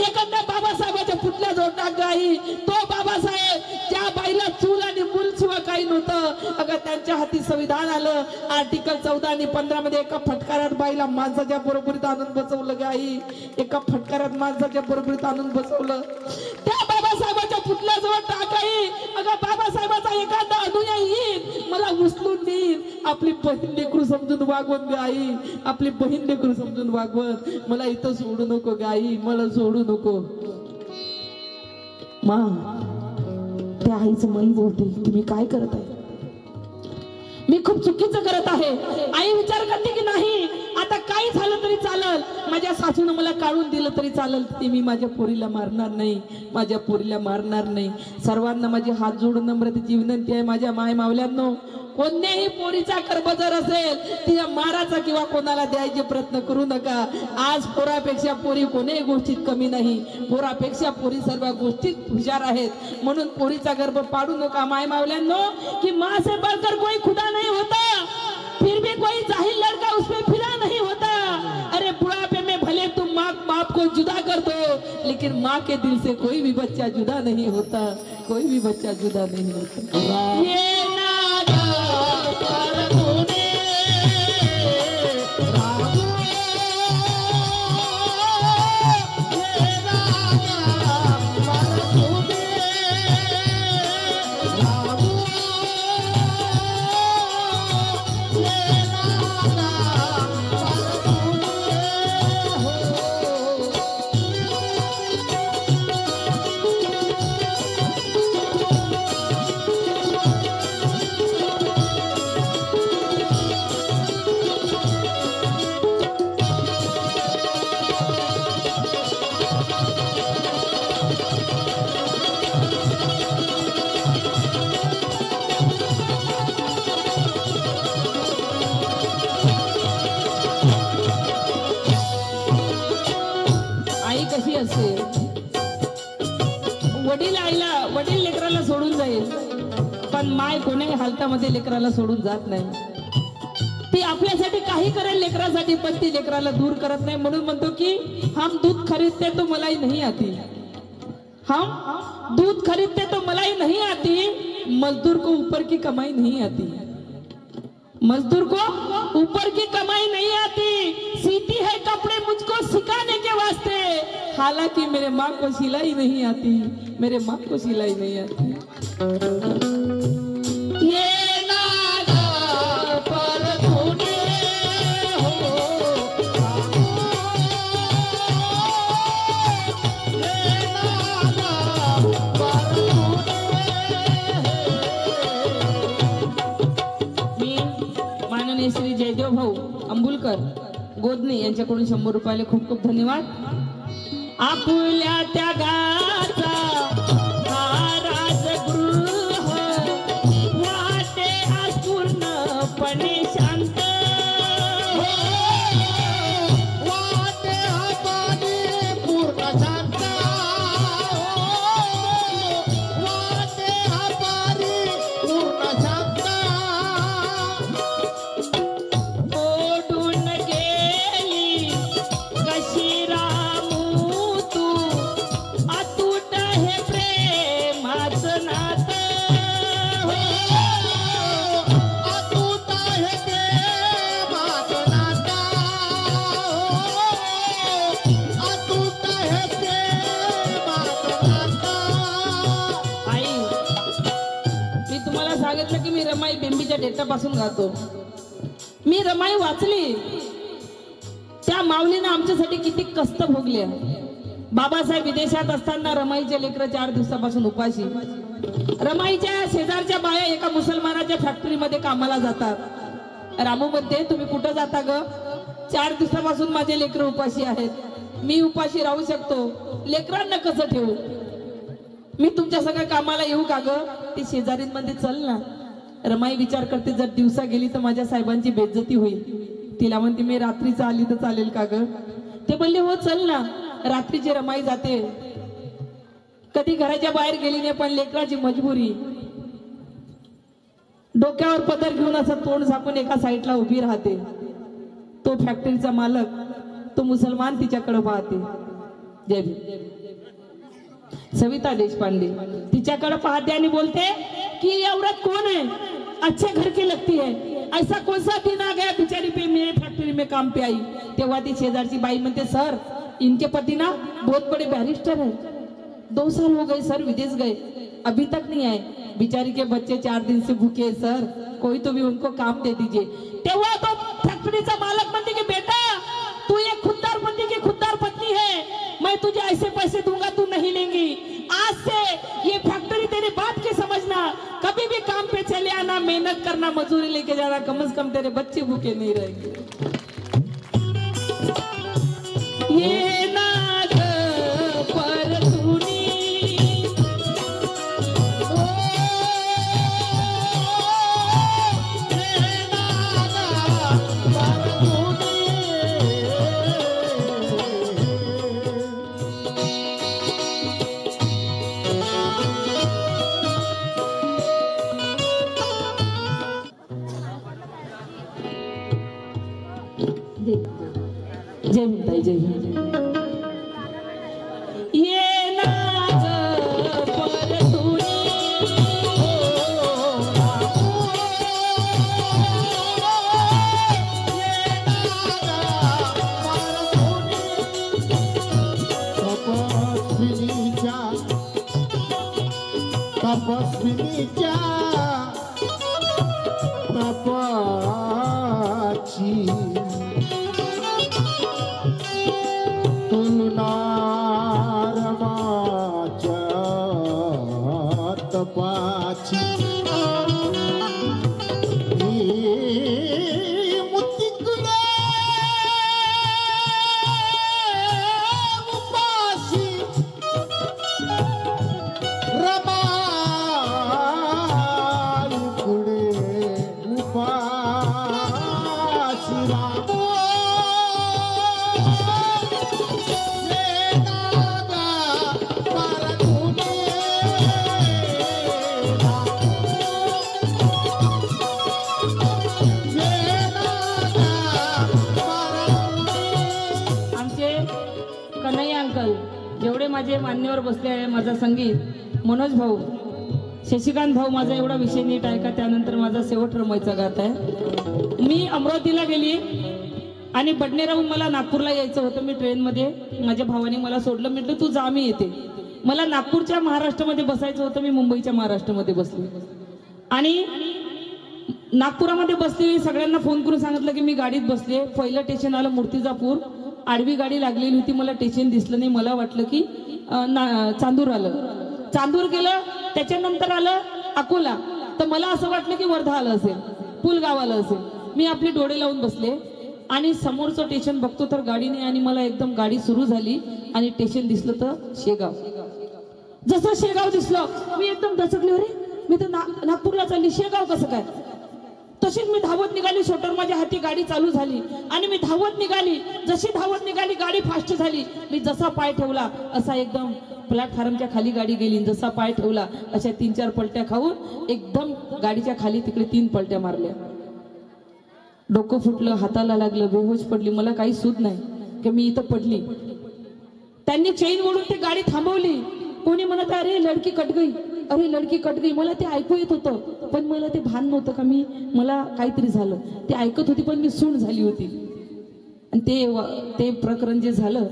एखाद्या बाबासाहेबाच्या पुतळ्याजवळ टाक आई. तो बाबासाहेब ज्या बाईला चूल आणि मूल शिवाय काही नव्हतं, अगं त्यांच्या हाती संविधान आलं. आर्टिकल 14 आणि 15 मध्ये एका फटकारात बाईला माणसाच्या बरोबरीत आणून बसवलं ग आई. एका फटकारात माणसाच्या बरोबरीत आणून बसवलं. त्या बाबासाहेबाच्या पुतळ्याजवळ टाक आई. अगं बाबासाहेबाचा एखादा अनुयायी येईल, मला उचलून देईल. आपली बहीण लेकरू समजून वागवत ग आई, आपली बहीण लेकरू समजून वागवत. मला इथं सोडू नको ग आई, मला सोडू नको. मा त्या आईचं मन बोलते, तुम्ही काय करत आहे, मी खूप चुकीचं करत आहे. आई विचार करते की नाही आता काही झालं तरी चालल, माझ्या सासूनं मला काढून दिलं तरी चालल, ते मी माझ्या पोरीला मारणार नाही, माझ्या पोरीला मारणार नाही. सर्वांना माझी हात जोडून नम्रतेची विनंती आहे, माझ्या माय मावल्यांनो, कोणत्याही पोरीचा गर्भ जर असेल तिला मारायचा किंवा कोणाला द्यायचे प्रयत्न करू नका. आज पोरापेक्षा पोरी कोणत्याही गोष्टीत कमी नाही, पोरापेक्षा पोरी सर्व गोष्टीत हुशार आहेत. म्हणून पोरीचा गर्भ पाडू नका माय मावल्यांनो, की माँ से बढ़कर कोई खुदा नहीं होता, फिर भी कोई जाहिल लड़का उसमें फिरा नहीं होता. अरे बुढ़ापे में भले तुम माँ बाप को जुदा कर दो, लेकिन माँ के दिल से कोई भी बच्चा जुदा नहीं होता, कोई भी बच्चा जुदा नहीं होता. ये वडील लेकराला सोडून जाईल, पण माय कोण्याही हालतामध्ये लेकराला सोडून जात नाही. ती आपल्यासाठी काही करेल लेकरासाठी, पण ती लेकराला दूर करत नाही. म्हणून म्हणतो की हम दूध खरीदते तो मलाई नहीं आती, हम दूध खरीदते तो मलाई नहीं आती, मजदूर को ऊपर की कमाई नहीं आती, मजदूर को ऊपर की कमाई नहीं आती, सीती है कपड़े मुझको सिखाने के वास्ते, हालांकि मेरे माँ को सिलाई नहीं आती, मेरे माँ को सिलाई नहीं आती. ये श्री जयदेव भाऊ अंबुलकर गोदणे यांच्याकडून 100 रुपयाले खूप खूप धन्यवाद. आपल्या त्यागाचा हा राजगृह वाटे आज पूर्णपणे शांत, वाटे आबादी पूर्ण शांत, वाटे आबादी पूर्ण शांत. की मी रमाई बेंबीच्या डेटापासून गातो. मी रमाई वाचली, त्या माऊलीनं आमच्यासाठी किती कष्ट भोगले. बाबासाहेब विदेशात असताना रमाईचे लेकरं 4 दिवसापासून उपाशी. रमाईच्या शेजारच्या बाया एका मुसलमानाच्या फॅक्टरीमध्ये कामाला जातात. रामू म्हणते तुम्ही कुठं जाता ग? 4 दिवसापासून माझे लेकरं उपाशी आहेत, मी उपाशी राहू शकतो, लेकरांना कसं ठेवू? मी तुमच्या सगळ्या कामाला येऊ का ग? ती शेजारींमध्ये चल ना. रमाई विचार करते जर दिवसा गेली तर माझ्या साहेबांची बेइज्जती होईल. तिला म्हणते मी रात्रीच आली तर चालेल का ग? ते बोलले हो चल ना. रात्रीची रमाई जाते, कधी घराच्या बाहेर गेली नाही, पण लेकराची मजबुरी. डोक्यावर पदर घेऊन असं तोंड झाकून एका साईडला उभी राहते. तो फॅक्टरीचा मालक, तो मुसलमान तिच्याकडे पाहते. जय भीम. सविता देशपांडे तिच्याकडे पाहते आणि बोलते कि ये औरत कौन है, अच्छे घर की लगती है, ऐसा कौन सा दिन आ गया बिचारी पे मेरे फैक्ट्री में काम पे आई. तेव्हा ती शेजारची बाई म्हणते सर इनके पति ना बहुत बड़े बैरिस्टर है, 2 साल हो गए सर विदेश गए, अभी तक नहीं आए, बिचारी के बच्चे 4 दिन से भूखे हैं सर, कोई तो भी उनको काम दे दीजिए. तेव्हा तो फैक्ट्रीचा मालक म्हणते की बेटा तू एक खुददार पति की खुददार पत्नी है, मैं तुझे ऐसे पैसे दूंगा तू नहीं लेंगी. आज से ये फैक्ट्री तेरे बाप की समझना, कभी भी काम पे चले आना, मेहनत करना, मजदूरी लेके जाना, कम से कम तेरे बच्चे भूखे नहीं रहेंगे. ये नाग परतुनी जय म्हणताय जय ये नाग परतुनी तपस्विनीच्या तपाची तुलना रमाच्या तपाची मुतिकडे उपाशी रमाईकडे उपाशी रामो माझे मान्यवर बसले आहे, माझा संगीत मनोज भाऊ, शशिकांत भाऊ. माझा एवढा विषय नीट ऐका, त्यानंतर माझा शेवट रमायचा गात आहे. मी अमरावतीला गेली आणि बडनेराहून मला नागपूरला यायचं होतं. मी ट्रेनमध्ये, माझ्या भावाने मला सोडलं. म्हटलं तू जा, मी येते. मला नागपूरच्या महाराष्ट्रामध्ये बसायचं होतं, मी मुंबईच्या महाराष्ट्रामध्ये बसले आणि नागपुरामध्ये बसले. सगळ्यांना फोन करून सांगितलं की मी गाडीत बसले. पहिलं स्टेशन आलं मूर्तिजापूर, आडवी गाडी लागलेली होती. मला स्टेशन दिसलं नाही, मला वाटलं की चांदूर आलं. चांदूर गेलं, त्याच्यानंतर आलं अकोला, तर मला असं वाटलं की वर्धा आलं असेल, पुलगाव आलं असेल. मी आपले डोळे लावून बसले आणि समोरचं स्टेशन बघतो तर गाडी नाही आणि मला एकदम गाडी सुरू झाली आणि स्टेशन दिसलं तर शेगाव. जसं शेगाव दिसलं मी एकदम दचकले, अरे मी तर नागपूरला चालली, शेगाव कसं काय? तशीच मी धावत निघाली, शोटर माझ्या हाती, गाडी चालू झाली आणि मी धावत निघाली. जशी धावत निघाली गाडी फास्ट झाली. मी जसा पाय ठेवला असा एकदम प्लॅटफॉर्मच्या खाली गाडी गेली. जसा पाय ठेवला अशा 3-4 पलट्या खाऊन एकदम गाडीच्या खाली तिकडे 3 पलट्या मारल्या. डोकं फुटलं, हाताला लागलं, बेहोश पडली. मला काही सूद नाही की मी इथं पडली. त्यांनी चेन ओढून ती गाडी थांबवली. कोणी म्हणत अरे लडकी कट गई, अरे लडकी कट गई. मला ते ऐकू येत होतं पण मला ते भान नव्हतं का मला काहीतरी झालं. ते ऐकत होती पण मी सून झाली होती. आणि ते प्रकरण जे झालं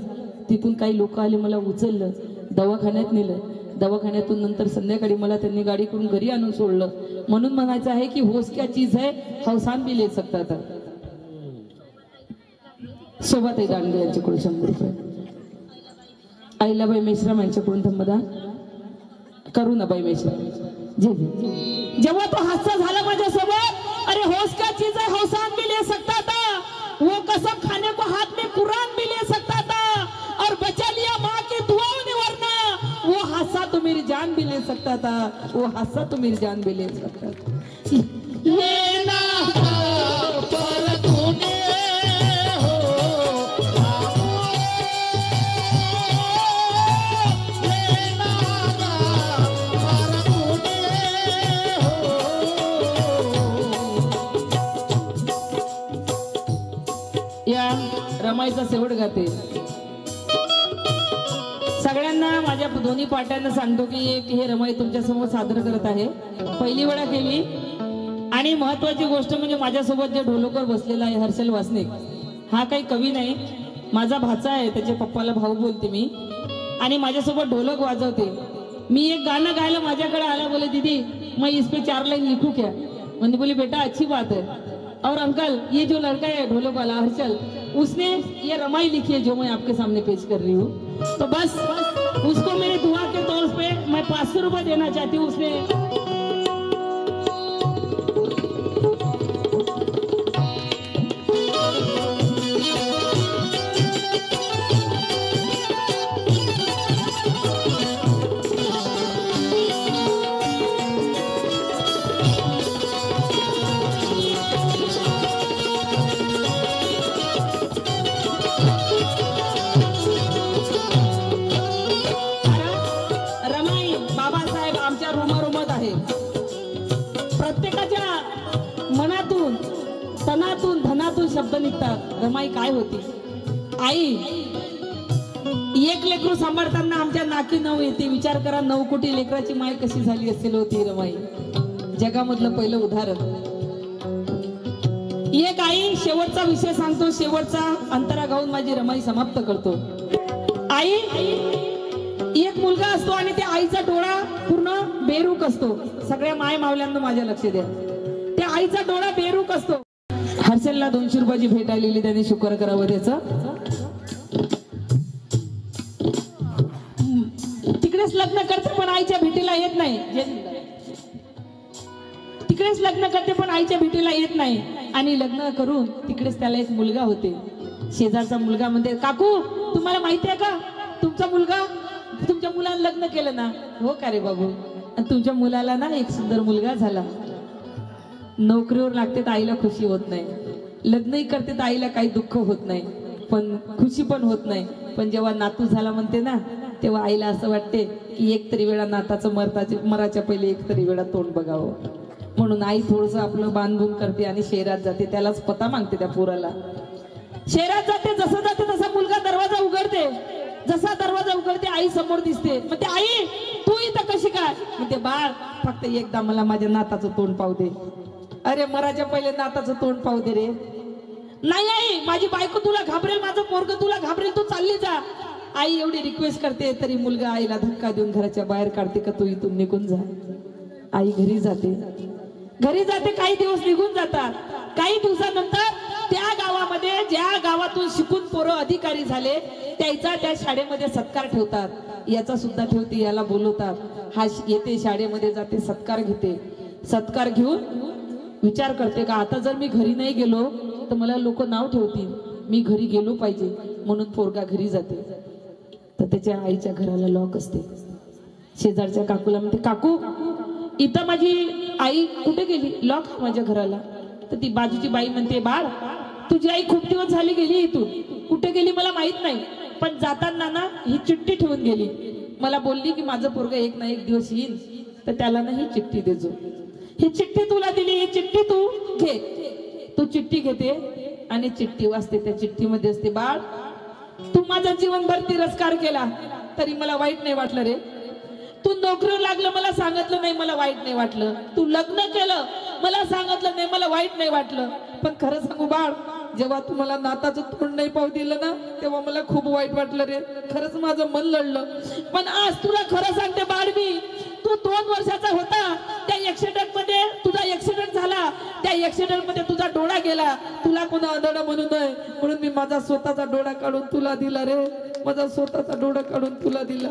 तिथून काही लोक आले, मला उचललं, दवाखान्यात नेलं. दवाखान्यातून नंतर संध्याकाळी मला त्यांनी गाडी करून घरी आणून सोडलं. म्हणून म्हणायचं आहे की होश क्या चीज है, हौसान भी ले सकता था. सोबत दांडगे यांच्याकडून 100 रुपये, अहिल्याबाई मेश्राम यांच्याकडून धम्मदान, करुणाबाई मेश्राम. जेव्हा तो हादसा झाला माझ्यासोबत, अरे होश क्या चीज है, हौसान भी ले सकता था, वो कसम खाने को हाथ में कुरान भी ले सकता था और बचा लिया माँ की दुआओं ने, वरना वो हादसा तो मेरी जान भी ले सकता था, वो हादसा तो मेरी जान भी ले सकता था. ये ना पर तूने रमाईचा शेवट गाते. सगळ्यांना माझ्या दोन्ही पाट्यांना सांगतो की हे रमाई तुमच्या समोर सादर करत आहे. पहिली वेळा केली आणि महत्वाची गोष्ट म्हणजे माझ्यासोबत जे ढोलकवर बसलेला आहे हर्षल वासनिक, हा काही कवी नाही, माझा भाचा आहे. त्याच्या पप्पाला भाऊ बोलते मी आणि माझ्यासोबत ढोलक वाजवते. मी एक गाणं गायला माझ्याकडे आला, बोले दीदी मैं इस पे 4 लाइन लिखूं क्या? मैंने बोली बेटा अच्छी बात है. और अंकल ये जो लड़का है ढोलक वाला हर्षल, उसने ये रमाई लिखी है जो मैं आपके सामने पेश कर रही हूँ. तो बस उसको मेरी दुआ के तौर पे मैं 500 रुपए देना चाहती हूँ. उसने तनातून धनातून शब्द निघतात. रमाई काय होती? आई, एक लेकरू सांभाळताना आमच्या नाकी 9 येते. विचार करा 9 कोटी लेकराची माय कशी झाली असेल होती रमाई. जगामधलं पहिलं उदाहरण. एक आई, शेवटचा विषय सांगतो, शेवटचा अंतरा गाऊन माझी रमाई समाप्त करतो. आई, एक मुलगा असतो आणि त्या आईचा डोळा पूर्ण बेरूक असतो. सगळ्या माय मावल्यांना माझ्या लक्ष द्या, त्या आईचा डोळा बेरूक असतो. हर्षलला 200 रुपयाची भेट आलेली, त्याने शुक्र करावं त्याचं. तिकडेच लग्न करते पण आईच्या भेटीला येत नाही. तिकडेच लग्न करते पण आईच्या भेटीला येत नाही. आणि लग्न करून तिकडेच त्याला एक मुलगा होते. शेजारचा मुलगा म्हणते, काकू तुम्हाला माहिती आहे का तुमच्या मुलानं लग्न केलं ना? हो का रे बाबू? आणि तुमच्या मुलाला ना एक सुंदर मुलगा झाला. नोकरीवर लागते तर आईला खुशी होत नाही, लग्नही करते तर आईला काही दुःख होत नाही, पण खुशी पण होत नाही. पण जेव्हा नातू झाला म्हणते ना, तेव्हा आईला असं वाटते की एक तरी वेळा नाताचं मराच्या पहिले एक तरी वेळा तोंड बघावं. म्हणून आई थोडस आपलं बांधून करते आणि शहरात जाते. त्यालाच पता मागते त्या पोराला. शहरात जाते, जसं जाते तसा मुलगा दरवाजा उघडते. जसा दरवाजा उघडते आई समोर दिसते. मग ते आई तू इथं कशी काय? मग ते बाळ फक्त एकदा मला माझ्या नाताचं तोंड पाहू दे. अरे मराच्या पहिले नाताचं तोंड पाहू दे रे. नाही आई माझी बायको तुला घाबरेल, माझं पोरग तुला घाबरेल, तू चालली जा. आई एवढी रिक्वेस्ट करते तरी मुलगा आईला धक्का देऊन घराच्या बाहेर काढते का तू इथून निघून जा. आई घरी जाते. काही दिवस निघून जातात. काही दिवसानंतर त्या गावामध्ये ज्या गावातून शिकून पोरं अधिकारी झाले त्याचा त्या शाळेमध्ये सत्कार ठेवतात. याचा सुद्धा ठेवते, याला बोलवतात. हा येते शाळेमध्ये जाते, सत्कार घेते. सत्कार घेऊन विचार करते का आता जर मी घरी नाही गेलो तर मला लोक नाव ठेवतील, मी घरी गेलो पाहिजे. म्हणून पोरगा घरी जाते. तर त्याच्या आईच्या घराला लॉक असते. शेजारच्या काकूला म्हणते काकू इथं माझी आई कुठे गेली? लॉक माझ्या घराला. तर ती बाजूची बाई म्हणते बाळ तुझी आई खूप दिवस झाली गेली इथून, कुठे गेली मला माहित नाही, पण जाताना ना ही चिठ्ठी ठेवून गेली. मला बोलली की माझं पोरग एक ना एक दिवस येईल तर त्याला ना ही चिठ्ठी देजो. ही चिठ्ठी तुला दिली, ही चिठ्ठी तू घे. तू चिठ्ठी घेते आणि चिठ्ठी वाचते. त्या चिठ्ठीमध्ये असते बाळ तू माझा जीवनभर तिरस्कार केला तरी मला वाईट नाही वाटलं रे. तू नोकरी लागलं मला सांगितलं नाही, मला वाईट नाही वाटलं. तू लग्न केलं मला सांगितलं नाही, मला वाईट नाही वाटलं. पण खरं सांगू बाळ जेव्हा तू मला नाताचं तोंड नाही पाहू दिलं ना तेव्हा मला खूप वाईट वाटलं रे. खरंच माझं मन लढलं. पण आज तुला खरं सांगते बाळ मी तू 2 वर्षाचा होता त्या ऍक्सिडेंट मध्ये तुझा ऍक्सिडेंट झाला. त्या ऍक्सिडेंट मध्ये तुझा डोळा गेला. तुला कोणा आदळ म्हणू नये म्हणून मी माझा स्वतःचा डोळा काढून तुला दिला रे. माझा स्वतःचा डोळा काढून तुला दिला.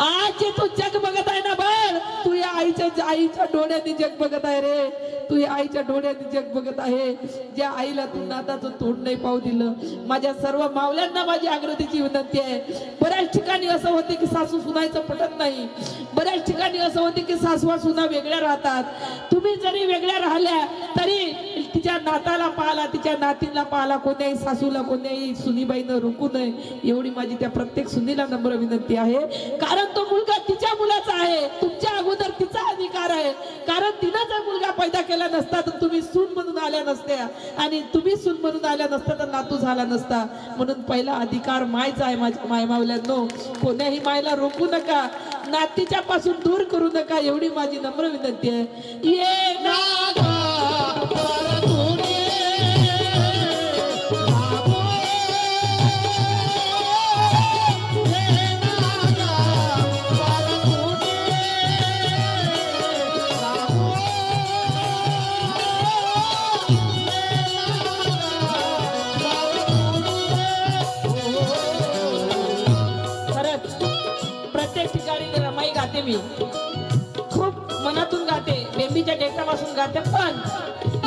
आज जे तू जग बघत आहे ना बाळ तू या आईच्या डोळ्यांनी जग बघत आहे रे. तू या आईच्या डोळ्यांनी जग बघत आहे. ज्या आईला तू नाताचं तोंड नाही पाहू दिलं. माझ्या सर्व मावल्यांना माझी आग्रहीची विनंती आहे. बऱ्याच ठिकाणी असं होते की सासू सुनायचं पटत नाही. बऱ्याच ठिकाणी असं होते की सासवा सुना वेगळ्या राहतात. तुम्ही जरी वेगळ्या राहिल्या तरी तिच्या नाताला पाहला, तिच्या नातीला पाहला, कोण्याही सासूला कोण्याही सुनीबाईनं रोखू नये एवढी माझी त्या प्रत्येक सुनीला नम्र विनंती आहे. कारण तो मुलगा तिच्या मुलाचा आहे. तुमच्या अगोदर तिचा अधिकार आहे. कारण तिनं जर मुलगा पैदा केला नसता तर तुम्ही सून म्हणून आल्या नसत्या आणि तुम्ही सून म्हणून आल्या नसता तर नातू झाला नसता. म्हणून पहिला अधिकार मायचा आहे. माझ्या मायमावल्यांनो कोण्याही मायला रोखू नका, नातीच्या पासून दूर करू नका एवढी माझी नम्र विनंती आहे. ये नागा मी खूप मनातून गाते, बेंबीच्या टेकडापासून गाते. पण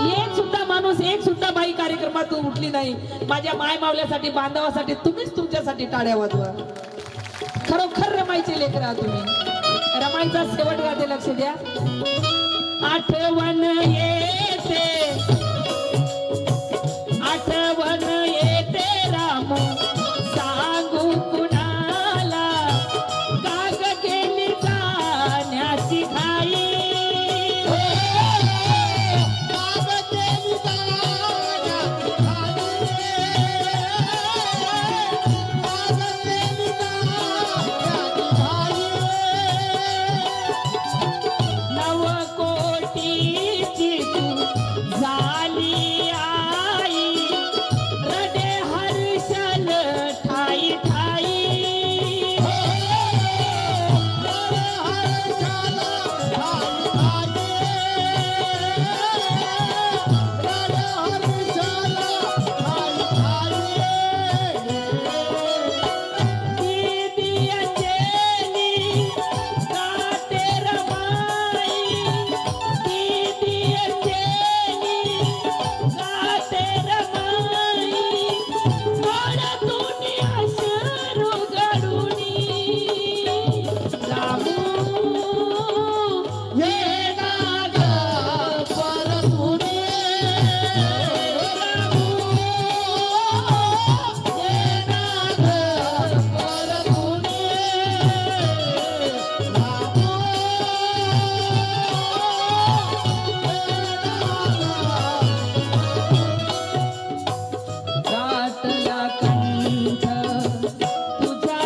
एक सुद्धा माणूस एक सुद्धा बाई कार्यक्रमातून उठली नाही. माझ्या माय मावल्यासाठी बांधवासाठी तुम्हीच तुमच्यासाठी टाळ्या वाजवा. खरोखर रमाईचे लेकर आहात तुम्ही. रमाईचा शेवट गाते लक्ष द्या. आठवण येते आठवण येते राम सांगू कुणाला काग गेली जाण्याची घाई. नवकोटीची तू झाली आई रडे हर्षल ठाई ठाई. दीदी अंजली गाते रमाई, दीदी अंजली गाते रमाई. डोळ्यातून अश्रू गळूनी रामू ये नाग परतुनी रामू ये नाग परतुनी गातला कंठ तुझ्या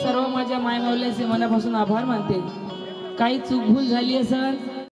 सर्व माझ्या मायमावल्याचे मनापासून आभार मानते. काही चूक भूल झाली असेल